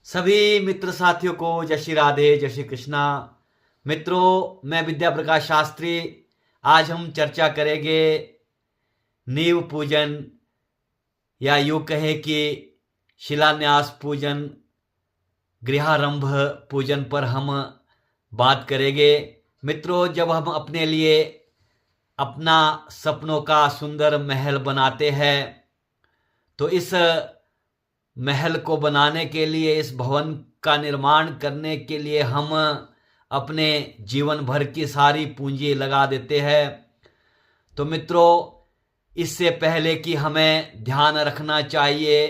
सभी मित्र साथियों को जय श्री राधे, जय श्री कृष्णा। मित्रों, मैं विद्या प्रकाश शास्त्री। आज हम चर्चा करेंगे नींव पूजन या यूं कहें कि शिलान्यास पूजन, गृहारंभ पूजन पर हम बात करेंगे। मित्रों, जब हम अपने लिए अपना सपनों का सुंदर महल बनाते हैं तो इस महल को बनाने के लिए, इस भवन का निर्माण करने के लिए हम अपने जीवन भर की सारी पूंजी लगा देते हैं। तो मित्रों, इससे पहले कि हमें ध्यान रखना चाहिए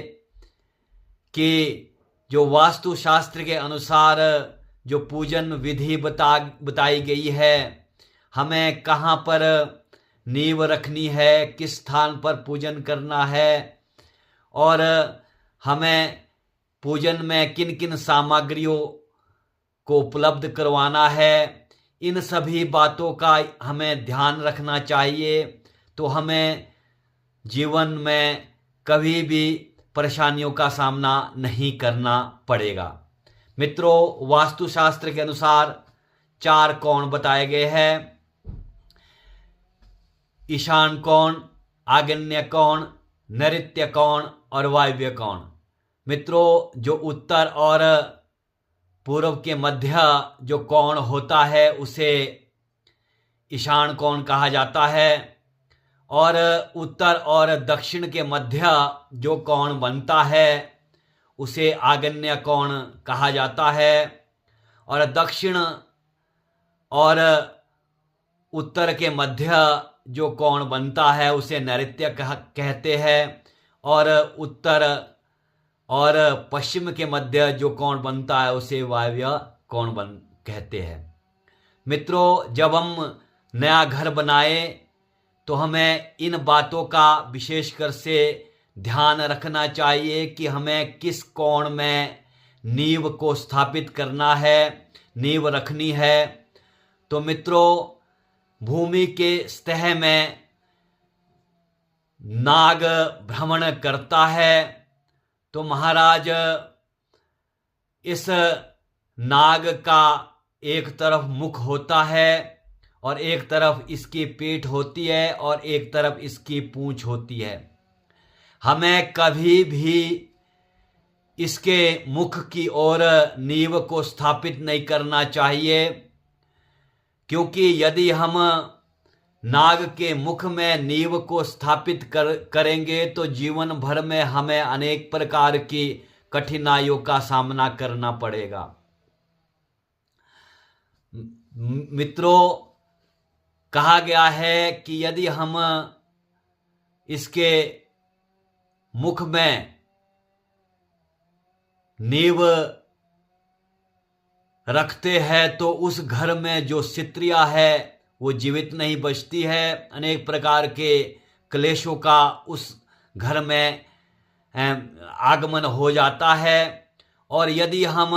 कि जो वास्तुशास्त्र के अनुसार जो पूजन विधि बताई गई है, हमें कहाँ पर नींव रखनी है, किस स्थान पर पूजन करना है और हमें पूजन में किन किन सामग्रियों को उपलब्ध करवाना है, इन सभी बातों का हमें ध्यान रखना चाहिए। तो हमें जीवन में कभी भी परेशानियों का सामना नहीं करना पड़ेगा। मित्रों, वास्तुशास्त्र के अनुसार 4 कोण बताए गए हैं: ईशान कोण, आग्नेय कोण, नैऋत्य कोण और वायव्य कोण। मित्रों, जो उत्तर और पूर्व के मध्य जो कोण होता है उसे ईशान कोण कहा जाता है, और उत्तर और दक्षिण के मध्य जो कोण बनता है उसे आग्नेय कोण कहा जाता है, और दक्षिण और उत्तर के मध्य जो कोण बनता है उसे नैऋत्य कहते हैं, और उत्तर और पश्चिम के मध्य जो कोण बनता है उसे वायव्य कोण कहते हैं। मित्रों, जब हम नया घर बनाए तो हमें इन बातों का विशेषकर से ध्यान रखना चाहिए कि हमें किस कोण में नींव को स्थापित करना है, नींव रखनी है। तो मित्रों, भूमि के सतह में नाग भ्रमण करता है, तो महाराज इस नाग का एक तरफ मुख होता है और एक तरफ इसकी पीठ होती है और एक तरफ इसकी पूंछ होती है। हमें कभी भी इसके मुख की ओर नींव को स्थापित नहीं करना चाहिए, क्योंकि यदि हम नाग के मुख में नींव को स्थापित करेंगे तो जीवन भर में हमें अनेक प्रकार की कठिनाइयों का सामना करना पड़ेगा। मित्रों, कहा गया है कि यदि हम इसके मुख में नींव रखते हैं तो उस घर में जो स्त्रियां है वो जीवित नहीं बचती है। अनेक प्रकार के क्लेशों का उस घर में आगमन हो जाता है। और यदि हम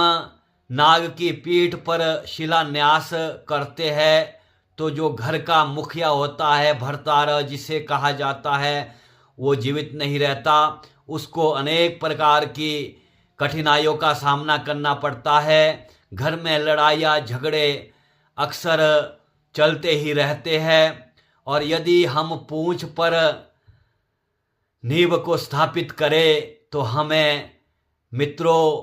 नाग की पीठ पर शिलान्यास करते हैं तो जो घर का मुखिया होता है, भरतार जिसे कहा जाता है, वो जीवित नहीं रहता। उसको अनेक प्रकार की कठिनाइयों का सामना करना पड़ता है। घर में लड़ाइयाँ झगड़े अक्सर चलते ही रहते हैं। और यदि हम पूंछ पर नींव को स्थापित करें तो हमें मित्रों,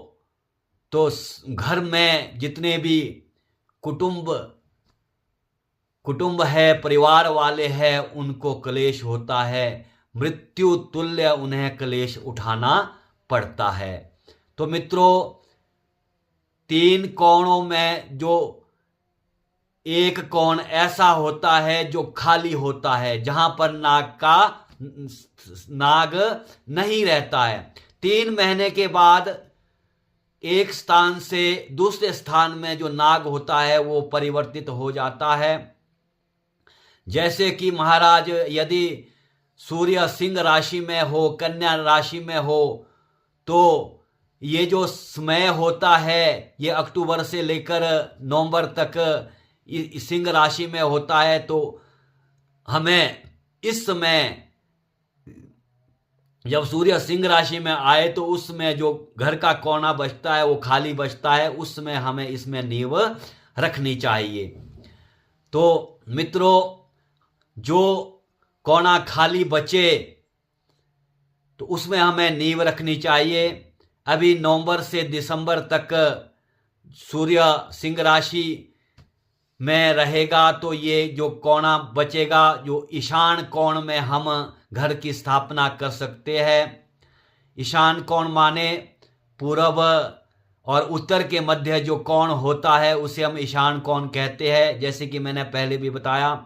तो घर में जितने भी कुटुंब है, परिवार वाले हैं, उनको क्लेश होता है, मृत्यु तुल्य उन्हें क्लेश उठाना पड़ता है। तो मित्रों, 3 कोणों में जो एक कोण ऐसा होता है जो खाली होता है, जहां पर नाग नहीं रहता है। 3 महीने के बाद एक स्थान से दूसरे स्थान में जो नाग होता है वो परिवर्तित हो जाता है। जैसे कि महाराज, यदि सूर्य सिंह राशि में हो, कन्या राशि में हो, तो ये जो समय होता है ये अक्टूबर से लेकर नवंबर तक सिंह राशि में होता है। तो हमें इस समय जब सूर्य सिंह राशि में आए तो उसमें जो घर का कोना बचता है वो खाली बचता है, उसमें हमें इसमें नींव रखनी चाहिए। तो मित्रों, जो कोना खाली बचे तो उसमें हमें नींव रखनी चाहिए। अभी नवंबर से दिसंबर तक सूर्य सिंह राशि में रहेगा तो ये जो कोना बचेगा, जो ईशान कोण में हम घर की स्थापना कर सकते हैं। ईशान कोण माने पूर्व और उत्तर के मध्य जो कोण होता है उसे हम ईशान कोण कहते हैं। जैसे कि मैंने पहले भी बताया